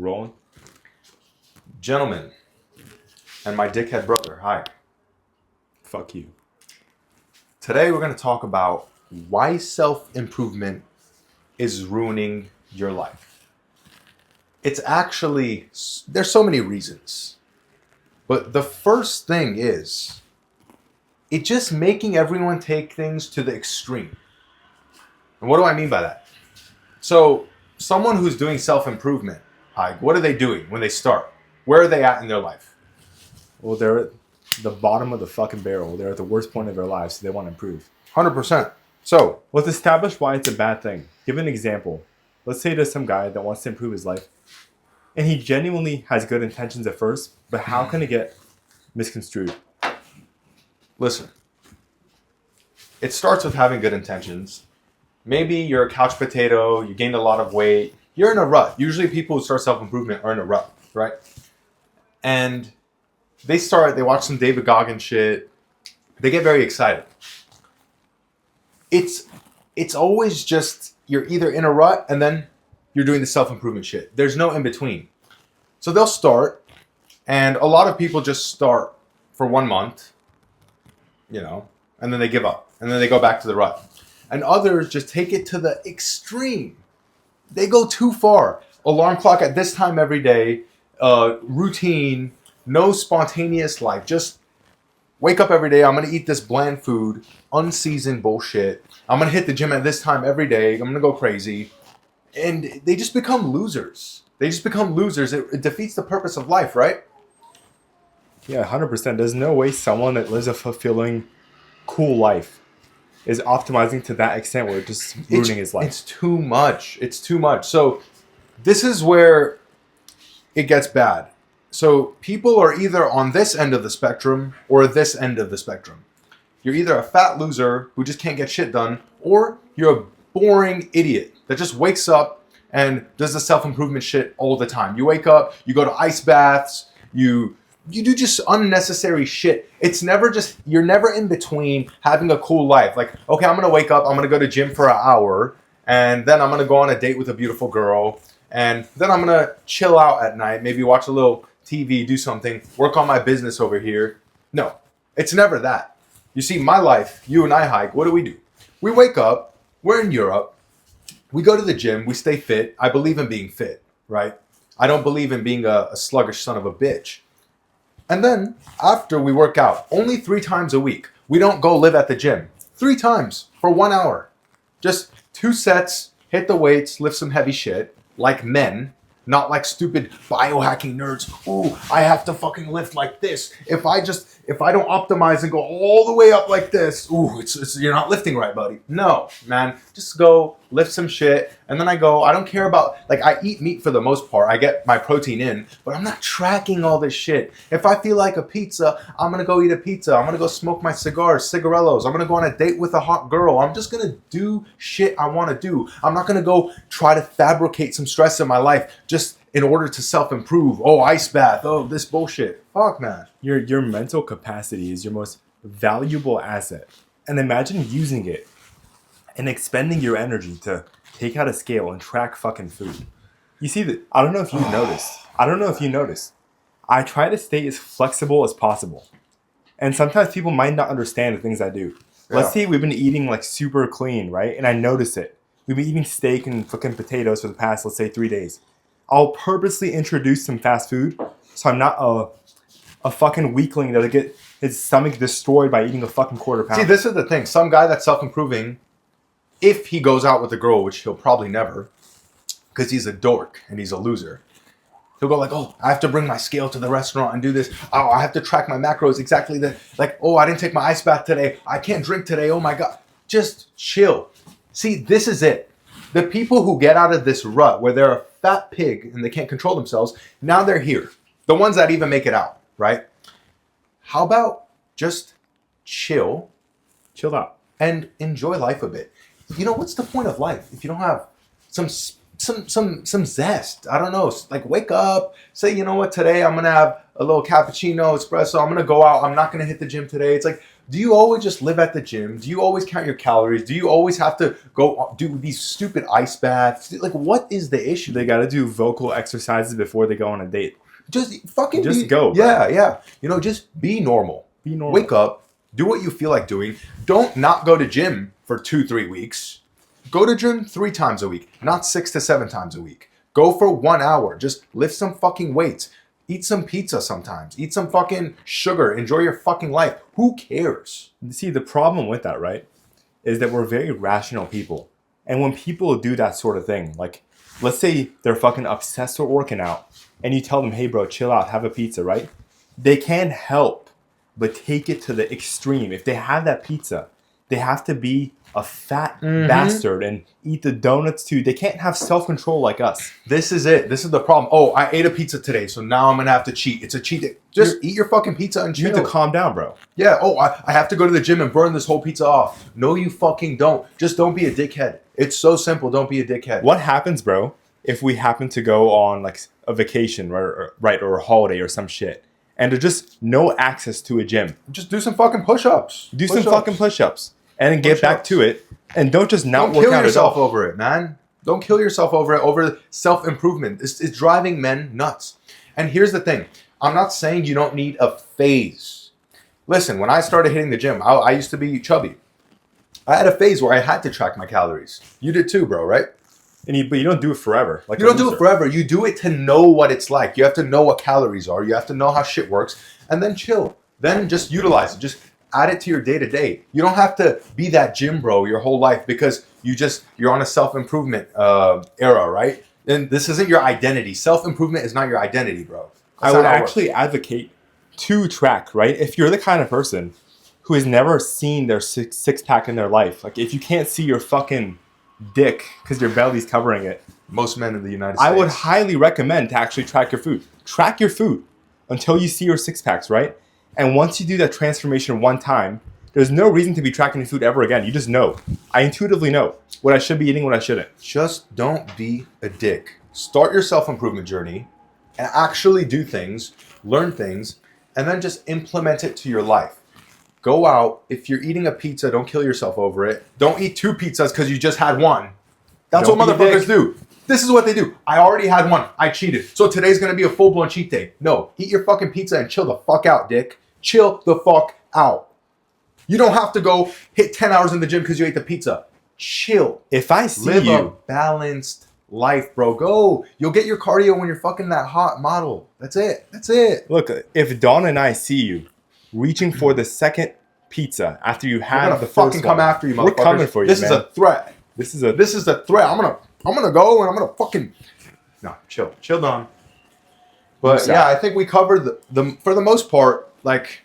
rolling? Gentlemen, and my dickhead brother, hi. Fuck you. Today we're going to talk about why self-improvement is ruining your life. It's actually, there's so many reasons. But the first thing is, it's just making everyone take things to the extreme. And what do I mean by that? So, someone who's doing self-improvement, what are they doing when they start? Where are they at in their life? Well, they're at the bottom of the fucking barrel. They're at the worst point of their lives, so they want to improve. 100%. So, Let's establish why it's a bad thing. Give an example. Let's say there's some guy that wants to improve his life, and he genuinely has good intentions at first, but how can it get misconstrued? listen. It starts with having good intentions. Maybe you're a couch potato, you gained a lot of weight, you're in a rut. Usually people who start self-improvement are in a rut, right? And they watch some David Goggins shit, they get very excited. It's always just, you're either in a rut and then you're doing the self-improvement shit. There's no in between. So they'll start, and a lot of people just start for 1 month, and then they give up. And then they go back to the rut. And others just take it to the extreme. They go too far. Alarm clock at this time every day, routine, no spontaneous life. Just wake up every day. I'm going to eat this bland food, unseasoned bullshit. I'm going to hit the gym at this time every day. I'm going to go crazy. And they just become losers. It defeats the purpose of life, right? Yeah, 100%. There's no way someone that lives a fulfilling, cool life is optimizing to that extent where it's just ruining his life. It's too much. So this is where it gets bad. So people are either on this end of the spectrum or this end of the spectrum. You're either a fat loser who just can't get shit done, or you're a boring idiot that just wakes up and does the self-improvement shit all the time. You wake up, you go to ice baths, you do just unnecessary shit. You're never in between having a cool life. Like, okay, I'm going to wake up, I'm going to go to gym for an hour, and then I'm going to go on a date with a beautiful girl, and then I'm going to chill out at night, maybe watch a little TV, do something, work on my business over here. No, it's never that. You see, my life, you and I hike, what do? We wake up, we're in Europe, we go to the gym, we stay fit. I believe in being fit, right? I don't believe in being a sluggish son of a bitch. And then, after we work out, only 3 times a week, we don't go live at the gym. 3 times for 1 hour. Just 2 sets, hit the weights, lift some heavy shit, like men, not like stupid biohacking nerds. Ooh, I have to fucking lift like this. If I don't optimize and go all the way up like this, ooh, you're not lifting right, buddy. No, man, just go lift some shit, and then I don't care about, I eat meat for the most part. I get my protein in, but I'm not tracking all this shit. If I feel like a pizza, I'm gonna go eat a pizza. I'm gonna go smoke my cigars, cigarillos. I'm gonna go on a date with a hot girl. I'm just gonna do shit I wanna do. I'm not gonna go try to fabricate some stress in my life just in order to self-improve. Oh, ice bath. Oh, this bullshit. Fuck, man. Your mental capacity is your most valuable asset. And imagine using it and expending your energy to take out a scale and track fucking food. You see that? I don't know if you noticed. I try to stay as flexible as possible. And sometimes people might not understand the things I do. Yeah. Let's say we've been eating super clean, right? And I notice it. We've been eating steak and fucking potatoes for the past, let's say, 3 days. I'll purposely introduce some fast food so I'm not a fucking weakling that'll get his stomach destroyed by eating a fucking quarter pound. See, this is the thing. Some guy that's self-improving, if he goes out with a girl, which he'll probably never, because he's a dork and he's a loser, he'll go oh, I have to bring my scale to the restaurant and do this. Oh, I have to track my macros exactly. Oh, I didn't take my ice bath today. I can't drink today. Oh my God. Just chill. See, this is it. The people who get out of this rut where they're a fat pig and they can't control themselves, now they're here. The ones that even make it out, right? How about just chill out and enjoy life a bit? What's the point of life if you don't have some zest? I don't know. Wake up, say, you know what, today I'm going to have a little cappuccino, espresso. I'm going to go out. I'm not going to hit the gym today. It's Do you always just live at the gym? Do you always count your calories? Do you always have to go do these stupid ice baths? Like, what is the issue? They got to do vocal exercises before they go on a date. Just fucking go. Bro. Yeah. You know, just be normal. Be normal. Wake up. Do what you feel like doing. Don't not go to gym for 2-3 weeks. Go to gym 3 times a week, not 6 to 7 times a week. Go for 1 hour. Just lift some fucking weights. Eat some pizza sometimes. Eat some fucking sugar. Enjoy your fucking life. Who cares? See, the problem with that, right, is that we're very rational people. And when people do that sort of thing, like, let's say they're fucking obsessed with working out, and you tell them, hey, bro, chill out, have a pizza, right? They can't help but take it to the extreme. If they have that pizza, they have to be a fat bastard and eat the donuts too. They can't have self-control like us. This is it. This is the problem. Oh, I ate a pizza today, so now I'm going to have to cheat. It's a cheat day. Just eat your fucking pizza and chill. You need to calm down, bro. Yeah. Oh, I have to go to the gym and burn this whole pizza off. No, you fucking don't. Just don't be a dickhead. It's so simple. Don't be a dickhead. What happens, bro, if we happen to go on like a vacation, right, or a holiday or some shit, and there's just no access to a gym? Just do some fucking push-ups. Do some fucking push-ups and then get back to it. And don't just not don't work kill out yourself at all. over it, man. Don't kill yourself over it, over self-improvement. It's driving men nuts. And here's the thing. I'm not saying you don't need a phase. Listen, when I started hitting the gym, I used to be chubby. I had a phase where I had to track my calories. You did too, bro, right? But you don't do it forever. Like you don't do it forever. You do it to know what it's like. You have to know what calories are. You have to know how shit works. And then chill. Then just utilize it. Just add it to your day-to-day. You don't have to be that gym bro your whole life because you're on a self-improvement era, right? And this isn't your identity. Self-improvement is not your identity, bro. I would actually advocate to track, right? If you're the kind of person who has never seen their six-pack in their life, like if you can't see your fucking dick because your belly's covering it. Most men in the United States. I would highly recommend to actually track your food. Track your food until you see your six-packs, right? And once you do that transformation one time, there's no reason to be tracking your food ever again. You just know. I intuitively know what I should be eating, what I shouldn't. Just don't be a dick. Start your self-improvement journey and actually do things, learn things, and then just implement it to your life. Go out. If you're eating a pizza, don't kill yourself over it. Don't eat 2 pizzas because you just had one. That's what motherfuckers do. This is what they do. I already had one. I cheated. So today's going to be a full-blown cheat day. No. Eat your fucking pizza and chill the fuck out, dick. Chill the fuck out. You don't have to go hit 10 hours in the gym because you ate the pizza. Chill. If I see Live you a balanced life, bro. Go. You'll get your cardio when you're fucking that hot model. That's it. That's it. Look, if Dawn and I see you reaching for the second pizza after you had the first fucking come one, after you, motherfuckers. we're coming for you, This man. is a threat. This is a threat. I'm gonna go and I'm gonna fucking chill down. But yeah, I think we covered the for the most part. Like,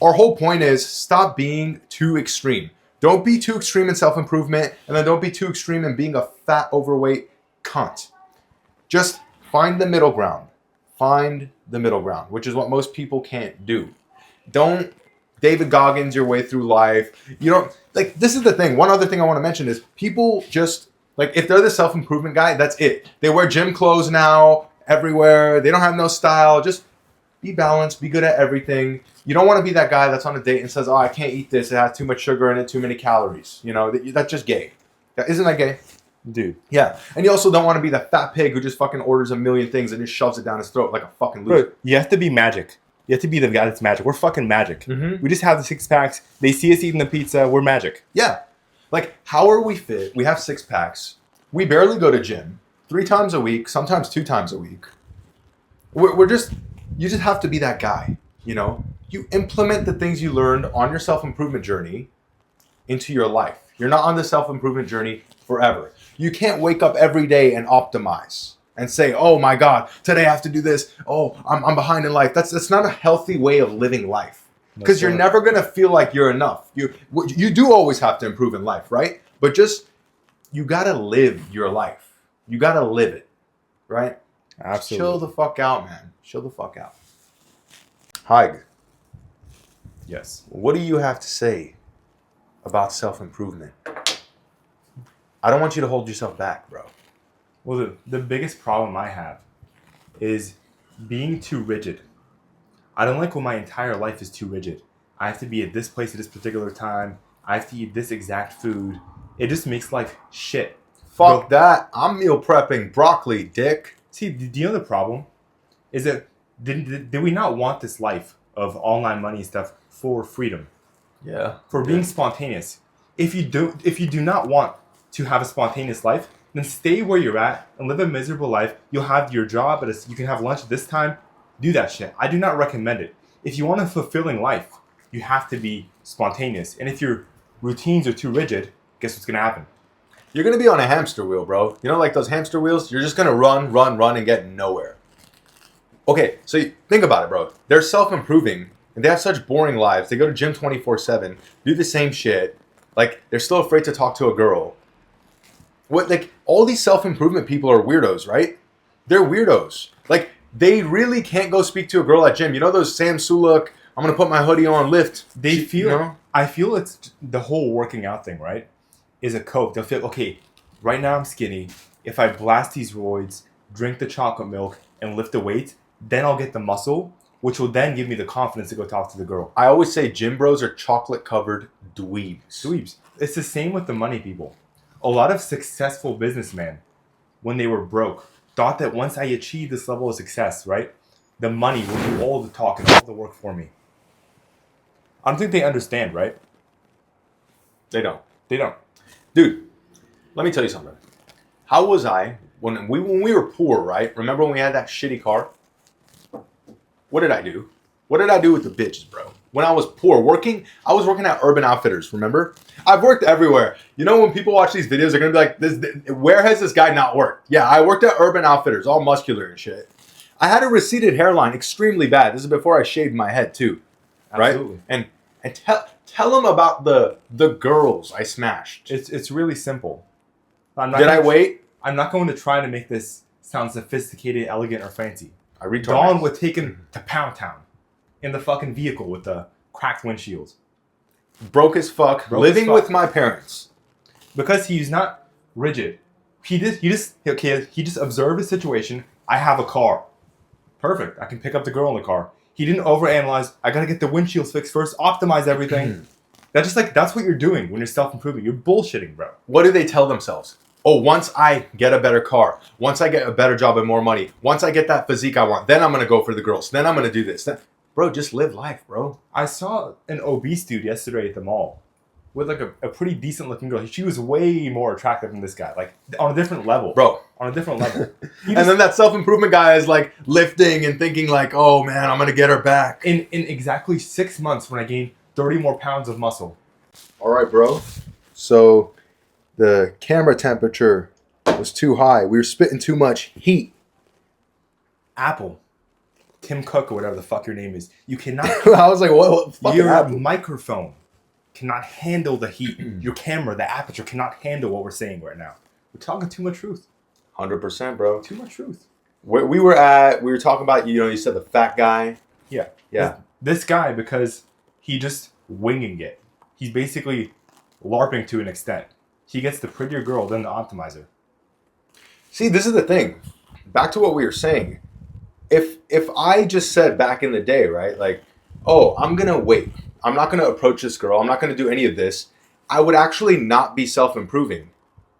our whole point is stop being too extreme. Don't be too extreme in self-improvement, and then don't be too extreme in being a fat, overweight cunt. Just find the middle ground. Find the middle ground, which is what most people can't do. Don't David Goggins your way through life. You don't, like, this is the thing. One other thing I want to mention is people just, like, if they're the self-improvement guy, that's it. They wear gym clothes now everywhere. They don't have no style. Just be balanced. Be good at everything. You don't want to be that guy that's on a date and says, oh, I can't eat this. It has too much sugar in it, too many calories. You know, that's just gay. Isn't that gay? dude. Yeah. And you also don't want to be that fat pig who just fucking orders a million things and just shoves it down his throat like a fucking loser. Bro, you have to be magic. You have to be the guy that's magic. We're fucking magic. Mhm. We just have the 6-packs. They see us eating the pizza. We're magic. Yeah. Like, how are we fit? We have 6-packs. We barely go to gym 3 times a week, sometimes 2 times a week. We're just, you just have to be that guy, you know? You implement the things you learned on your self-improvement journey into your life. You're not on the self-improvement journey forever. You can't wake up every day and optimize and say, oh my God, today I have to do this. Oh, I'm behind in life. That's not a healthy way of living life. Because you're never going to feel like you're enough. You do always have to improve in life, right? But just, you got to live your life. You got to live it, right? Absolutely. Chill the fuck out, man. Chill the fuck out. Haig, Yes. what do you have to say about self-improvement? I don't want you to hold yourself back, bro. Well, the biggest problem I have is being too rigid. I don't like when my entire life is too rigid. I have to be at this place at this particular time. I have to eat this exact food. It just makes life shit. Fuck that. I'm meal prepping broccoli, dick. See, do you know the problem? Is that did we not want this life of online money and stuff for freedom? Yeah. For being spontaneous. If you do not want to have a spontaneous life, then stay where you're at and live a miserable life. You'll have your job, you can have lunch at this time. Do that shit. I do not recommend it. If you want a fulfilling life, you have to be spontaneous. And if your routines are too rigid, guess what's gonna happen? You're going to be on a hamster wheel, bro. You know, like those hamster wheels? You're just going to run, and get nowhere. Okay, so think about it, bro. They're self-improving, and they have such boring lives. They go to gym 24/7, do the same shit. Like, they're still afraid to talk to a girl. What, like, all these self-improvement people are weirdos, right? They're weirdos. Like, they really can't go speak to a girl at gym. You know those Sam Sulek, I'm going to put my hoodie on, lift. They feel, you know? I feel it's the whole working out thing, right? Is a cope. They'll feel, okay, right now I'm skinny. If I blast these roids, drink the chocolate milk, and lift the weight, then I'll get the muscle, which will then give me the confidence to go talk to the girl. I always say gym bros are chocolate-covered dweebs. Dweebs. It's the same with the money people. A lot of successful businessmen, when they were broke, thought that once I achieve this level of success, right, the money will do all the talk and all the work for me. I don't think they understand, right? They don't. They don't. Dude, let me tell you something. How was I when we were poor, right? Remember when we had that shitty car? What did I do? What did I do with the bitches, bro? When I was poor, I was working at Urban Outfitters, remember? I've worked everywhere. You know, when people watch these videos, they're going to be like, where has this guy not worked? Yeah, I worked at Urban Outfitters, all muscular and shit. I had a receded hairline, extremely bad. This is before I shaved my head, too. Right? Absolutely. And tell them about the girls I smashed. It's really simple. Did I wait? I'm not going to try to make this sound sophisticated, elegant, or fancy. I retarded. Dawn was taken to Pound Town in the fucking vehicle with the cracked windshields. Broke as fuck, living with my parents. Because he's not rigid. He just observed the situation. I have a car. Perfect. I can pick up the girl in the car. He didn't overanalyze. I gotta get the windshields fixed first, optimize everything. That's what you're doing when you're self-improving. You're bullshitting, bro. What do they tell themselves? Oh, once I get a better car, once I get a better job and more money, once I get that physique I want, then I'm going to go for the girls. Then I'm going to do this. Bro, just live life, bro. I saw an obese dude yesterday at the mall with like a pretty decent looking girl. She was way more attractive than this guy, like on a different level. Bro. On a different level. And then that self-improvement guy is like lifting and thinking like, oh man, I'm going to get her back. In exactly 6 months when I gained 30 more pounds of muscle. All right, bro. So the camera temperature was too high. We were spitting too much heat. Apple. Tim Cook or whatever the fuck your name is. You cannot... I was like, what fucking your Apple? microphone cannot handle the heat. Your camera, the aperture, cannot handle what we're saying right now. We're talking too much truth. 100%, bro. Too much truth. Where we were talking about, you said the fat guy. Yeah. Yeah. This guy, because he just winging it. He's basically LARPing to an extent. He gets the prettier girl than the optimizer. See, this is the thing. Back to what we were saying. If I just said back in the day, right, like, oh, I'm going to wait. I'm not going to approach this girl. I'm not going to do any of this. I would actually not be self-improving,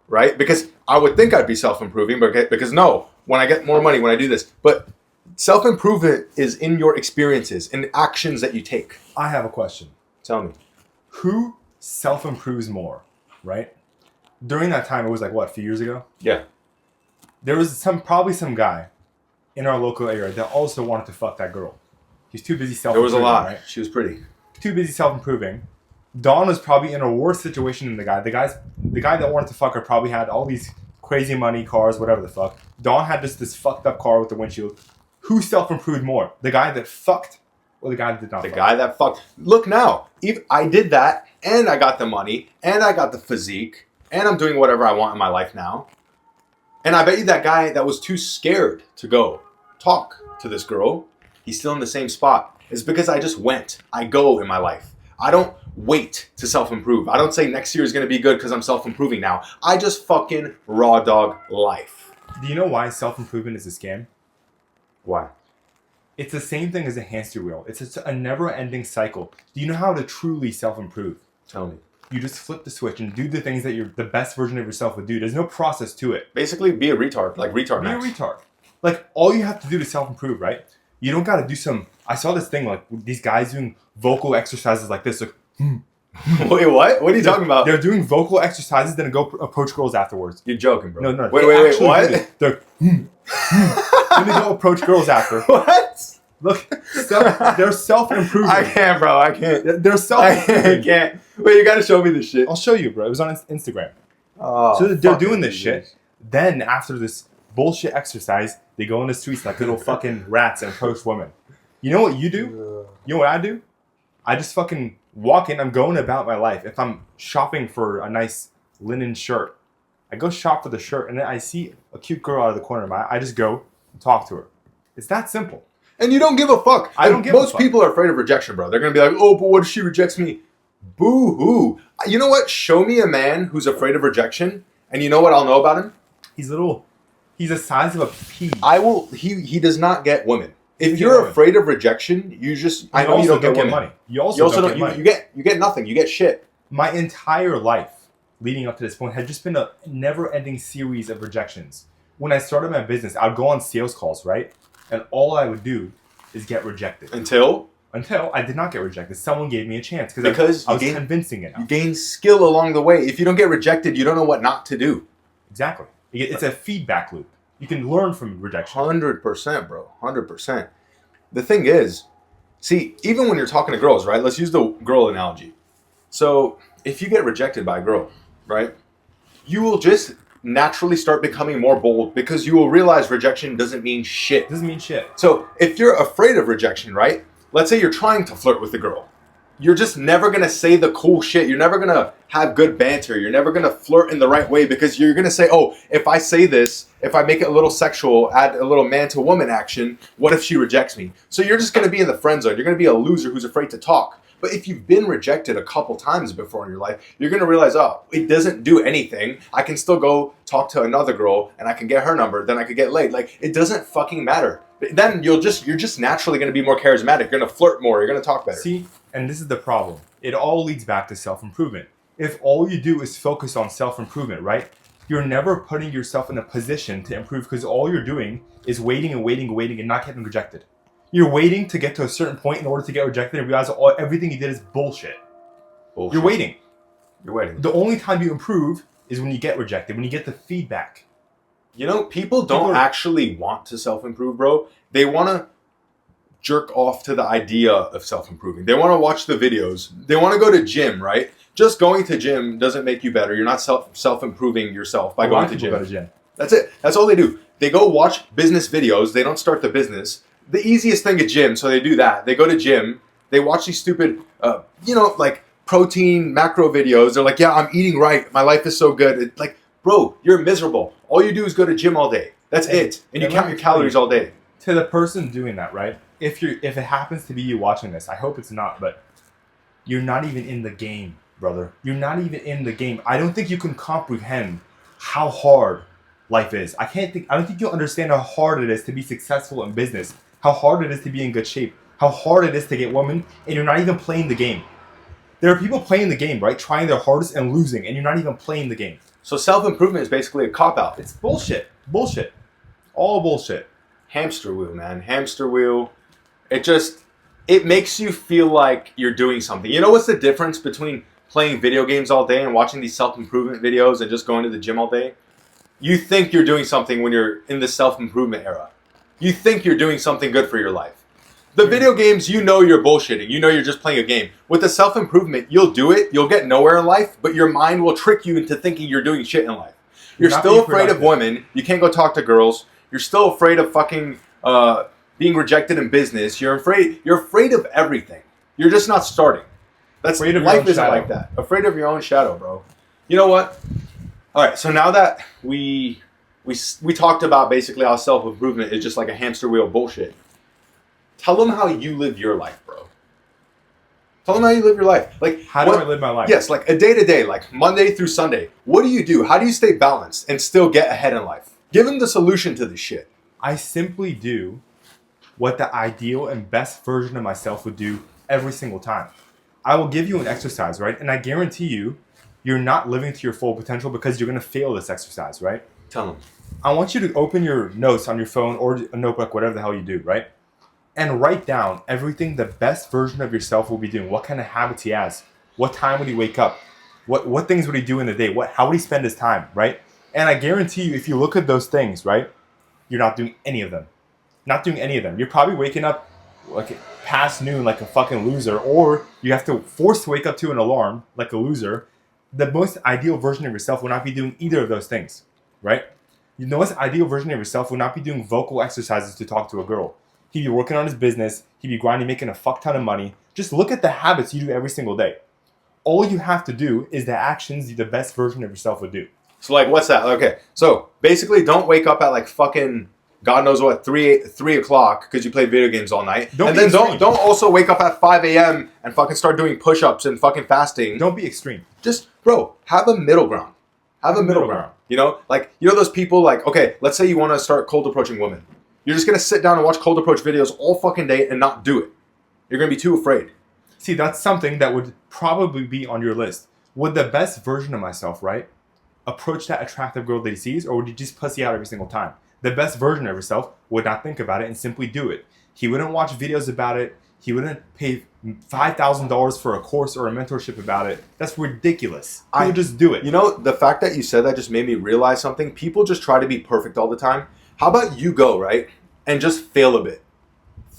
right? Because I would think I'd be self-improving, because no, when I get more money, when I do this. But self-improvement is in your experiences, in actions that you take. I have a question. Tell me. Who self-improves more, right? During that time, it was like, what, a few years ago? Yeah. There was probably some guy in our local area that also wanted to fuck that girl. He's too busy self-improving. There was a lot. Right? She was pretty. Too busy self-improving. Dawn was probably in a worse situation than the guy. The guy that wanted to fuck her probably had all these crazy money, cars, whatever the fuck. Dawn had just this fucked up car with the windshield. Who self-improved more? The guy that fucked or the guy that did not fuck? The guy that fucked. Look now. I did that, and I got the money, and I got the physique, and I'm doing whatever I want in my life now. And I bet you that guy that was too scared to go talk to this girl, he's still in the same spot. It's because I just went. I go in my life. I don't wait to self-improve. I don't say next year is going to be good because I'm self-improving now. I just fucking raw dog life. Do you know why self-improvement is a scam? Why? It's the same thing as a hamster wheel. It's a never-ending cycle. Do you know how to truly self-improve? Tell me. You just flip the switch and do the things that the best version of yourself would do. There's no process to it. Basically, be a retard, like retard. Be Max. a retard. Like, all you have to do to self-improve, right? You don't got to do some... I saw this thing, like, these guys doing vocal exercises like this. Like, Wait, what? What are you talking about? They're doing vocal exercises, then go approach girls afterwards. You're joking, bro. No. Wait, they actually what? do it. They're... then they go approach girls after. What? Look, they're self-improving. I can't, bro. I can't. They're I self-improving. can't. Wait, you gotta show me this shit. I'll show you, bro. It was on Instagram. Oh, So they're fucking doing this Jesus. shit. Then after this bullshit exercise, they go in the streets like little fucking rats and approach women. You know what you do? You know what I do? I just fucking walk in. I'm going about my life. If I'm shopping for a nice linen shirt, I go shop for the shirt, and then I see a cute girl out of the corner of my eye. I just go and talk to her. It's that simple. And you don't give a fuck. I don't give a Most fuck. people are afraid of rejection, bro. They're gonna be like, oh, but what if she rejects me? Boo hoo. You know what? Show me a man who's afraid of rejection, and you know what I'll know about him? He's the size of a pea. He does not get women. If Doesn't you're get women. afraid of rejection, you just I know you also don't get women. money. You also don't get money. You get nothing. You get shit. My entire life leading up to this point had just been a never-ending series of rejections. When I started my business, I'd go on sales calls, right? And all I would do is get rejected. Until I did not get rejected. Someone gave me a chance Because I you was gain- convincing it. you gain skill along the way. If you don't get rejected, you don't know what not to do. Exactly. It's a feedback loop. You can learn from rejection. 100%, bro. 100%. The thing is, see, even when you're talking to girls, right? Let's use the girl analogy. So, if you get rejected by a girl, right? You will just naturally start becoming more bold because you will realize rejection doesn't mean shit. Doesn't mean shit. So, if you're afraid of rejection, right? Let's say you're trying to flirt with a girl. You're just never going to say the cool shit. You're never going to have good banter. You're never going to flirt in the right way because you're going to say, oh, if I say this, if I make it a little sexual, add a little man-to-woman action, what if she rejects me? So you're just going to be in the friend zone. You're going to be a loser who's afraid to talk. But if you've been rejected a couple times before in your life, you're going to realize, oh, it doesn't do anything. I can still go talk to another girl and I can get her number. Then I could get laid. Like, it doesn't fucking matter. Then you're just naturally going to be more charismatic. You're going to flirt more. You're going to talk better. See, and this is the problem. It all leads back to self-improvement. If all you do is focus on self-improvement, right? You're never putting yourself in a position to improve because all you're doing is waiting and not getting rejected. You're waiting to get to a certain point in order to get rejected and realize everything you did is bullshit. You're waiting. You're waiting. The only time you improve is when you get rejected, when you get the feedback. You know, people don't actually want to self-improve, bro. They want to jerk off to the idea of self-improving. They want to watch the videos. They want to go to gym, right? Just going to gym doesn't make you better. You're not self-improving yourself by going to gym. That's it. That's all they do. They go watch business videos. They don't start the business. The easiest thing at gym, so they do that. They go to gym. They watch these stupid, like protein macro videos. They're like, yeah, I'm eating right. My life is so good. It's like, bro, you're miserable. All you do is go to gym all day. That's it. And you count your calories all day. To the person doing that, right? If it happens to be you watching this, I hope it's not, but you're not even in the game, brother. You're not even in the game. I don't think you can comprehend how hard life is. I don't think you'll understand how hard it is to be successful in business, how hard it is to be in good shape, how hard it is to get women, and you're not even playing the game. There are people playing the game, right? Trying their hardest and losing, and you're not even playing the game. So self-improvement is basically a cop-out. It's bullshit. Bullshit. All bullshit. Hamster wheel, man. Hamster wheel. It makes you feel like you're doing something. You know what's the difference between playing video games all day and watching these self-improvement videos and just going to the gym all day? You think you're doing something when you're in the self-improvement era. You think you're doing something good for your life. The video games, you know you're bullshitting. You know you're just playing a game. With the self-improvement, you'll do it. You'll get nowhere in life, but your mind will trick you into thinking you're doing shit in life. You're still afraid of women. You can't go talk to girls. You're still afraid of fucking being rejected in business. You're afraid of everything. You're just not starting. Life isn't like that. Afraid of your own shadow, bro. You know what? All right. So now that we talked about basically how self-improvement is just like a hamster wheel bullshit. Tell them how you live your life, bro. Tell them how you live your life. Like, how do I live my life? Yes, like a day-to-day, like Monday through Sunday. What do you do? How do you stay balanced and still get ahead in life? Give them the solution to this shit. I simply do what the ideal and best version of myself would do every single time. I will give you an exercise, right? And I guarantee you, you're not living to your full potential because you're going to fail this exercise, right? Tell them. I want you to open your notes on your phone or a notebook, whatever the hell you do, right? And write down everything the best version of yourself will be doing. What kind of habits he has. What time would he wake up? What things would he do in the day? How would he spend his time, right? And I guarantee you, if you look at those things, right, you're not doing any of them. Not doing any of them. You're probably waking up like past noon like a fucking loser, or you have to force to wake up to an alarm like a loser. The most ideal version of yourself will not be doing either of those things, right? The most ideal version of yourself will not be doing vocal exercises to talk to a girl. He'd be working on his business. He'd be grinding, making a fuck ton of money. Just look at the habits you do every single day. All you have to do is the actions the best version of yourself would do. So like, what's that? Okay, so basically, don't wake up at like fucking God knows what 3 o'clock because you played video games all night. Don't also wake up at 5 a.m. and fucking start doing push-ups and fucking fasting. Don't be extreme. Just bro, have a middle ground. Have a middle ground. You know, like those people. Like, okay, let's say you want to start cold approaching women. You're just gonna sit down and watch cold approach videos all fucking day and not do it. You're gonna be too afraid. See, that's something that would probably be on your list. Would the best version of myself, right, approach that attractive girl that he sees, or would he just pussy out every single time? The best version of yourself would not think about it and simply do it. He wouldn't watch videos about it. He wouldn't pay $5,000 for a course or a mentorship about it. That's ridiculous. He would just do it. You know, the fact that you said that just made me realize something. People just try to be perfect all the time. How about you go, right, and just fail a bit?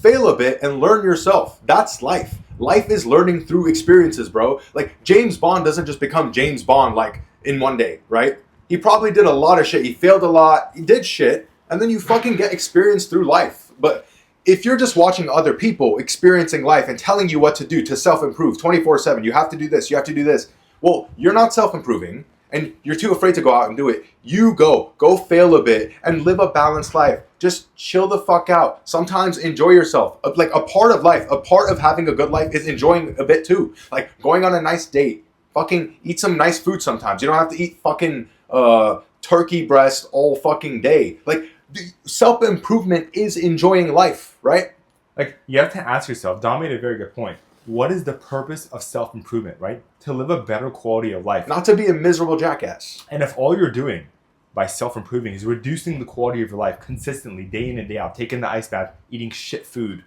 Fail a bit and learn yourself. That's life. Life is learning through experiences, bro. Like, James Bond doesn't just become James Bond, like, in one day, right? He probably did a lot of shit. He failed a lot. He did shit. And then you fucking get experience through life. But if you're just watching other people experiencing life and telling you what to do to self-improve 24/7, you have to do this, you have to do this. Well, you're not self-improving and you're too afraid to go out and do it. You go fail a bit and live a balanced life. Just chill the fuck out. Sometimes enjoy yourself. Like, a part of life, a part of having a good life is enjoying a bit too. Like going on a nice date. Fucking eat some nice food sometimes. You don't have to eat fucking turkey breast all fucking day. Like, self-improvement is enjoying life, right? Like, you have to ask yourself, Dom made a very good point. What is the purpose of self-improvement, right? To live a better quality of life. Not to be a miserable jackass. And if all you're doing by self-improving is reducing the quality of your life consistently, day in and day out, taking the ice bath, eating shit food,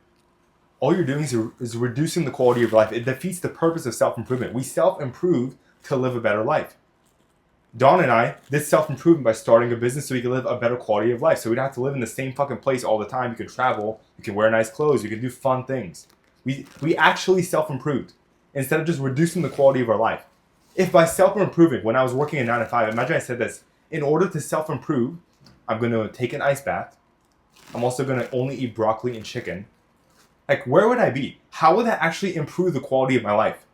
all you're doing is reducing the quality of your life. It defeats the purpose of self-improvement. We self-improve to live a better life. Don and I did self-improvement by starting a business so we could live a better quality of life. So we don't have to live in the same fucking place all the time. You can travel, you can wear nice clothes, you can do fun things. We actually self-improved instead of just reducing the quality of our life. If by self-improving, when I was working a 9 to 5, imagine I said this, in order to self-improve, I'm going to take an ice bath. I'm also going to only eat broccoli and chicken. Like, where would I be? How would that actually improve the quality of my life?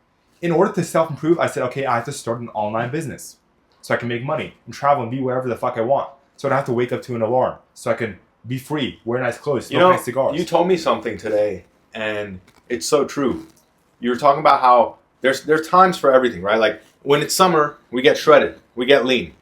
In order to self-improve, I said, okay, I have to start an online business so I can make money and travel and be wherever the fuck I want. So I don't have to wake up to an alarm. So I can be free, wear nice clothes, smoke nice cigars. You told me something today, and it's so true. You were talking about how there's times for everything, right? Like, when it's summer, we get shredded, we get lean.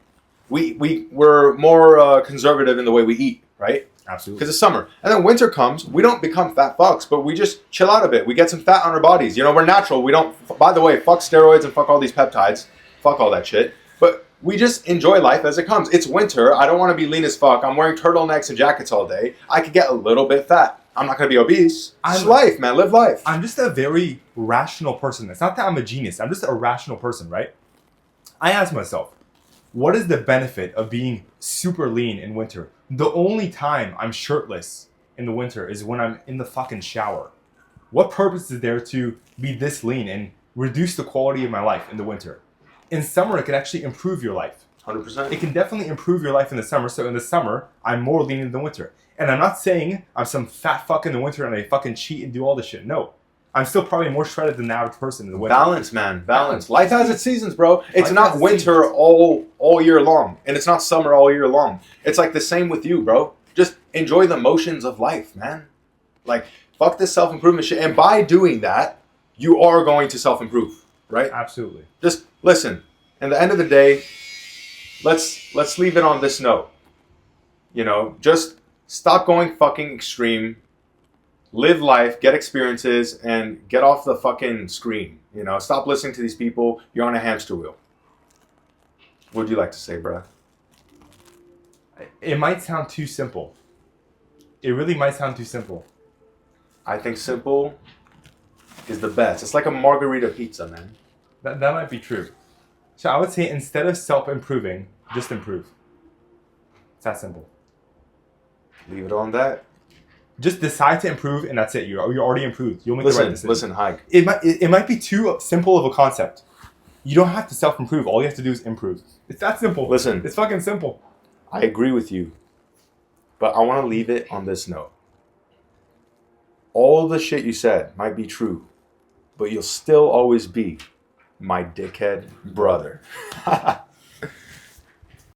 We're more conservative in the way we eat, right? Absolutely. Because it's summer. And then winter comes, we don't become fat fucks, but we just chill out a bit. We get some fat on our bodies. You know, we're natural. We don't, by the way, fuck steroids and fuck all these peptides. Fuck all that shit. But we just enjoy life as it comes. It's winter. I don't want to be lean as fuck. I'm wearing turtlenecks and jackets all day. I could get a little bit fat. I'm not going to be obese. It's life, man. Live life. I'm just a very rational person. It's not that I'm a genius. I'm just a rational person, right? I ask myself, what is the benefit of being super lean in winter? The only time I'm shirtless in the winter is when I'm in the fucking shower. What purpose is there to be this lean and reduce the quality of my life in the winter? In summer, it can actually improve your life. 100%. It can definitely improve your life in the summer. So in the summer, I'm more lean in the winter. And I'm not saying I'm some fat fuck in the winter and I fucking cheat and do all this shit. No. I'm still probably more shredded than the average person in the winter. Balance, man. Balance. Life has its seasons, bro. It's not winter all year long. And it's not summer all year long. It's like the same with you, bro. Just enjoy the motions of life, man. Like, fuck this self-improvement shit. And by doing that, you are going to self-improve, right? Absolutely. Just listen. At the end of the day, let's leave it on this note. You know, just stop going fucking extreme. live life, get experiences, and get off the fucking screen. You know, stop listening to these people. You're on a hamster wheel. What would you like to say, bruh? It might sound too simple. It really might sound too simple. I think simple is the best. It's like a margarita pizza, man. That might be true. So I would say instead of self-improving, just improve. It's that simple. Leave it on that. Just decide to improve, and that's it. You're already improved. You'll make the right decision. Listen, Hike. It might be too simple of a concept. You don't have to self-improve. All you have to do is improve. It's that simple. Listen. It's fucking simple. I agree with you. But I want to leave it on this note. All the shit you said might be true, but you'll still always be my dickhead brother.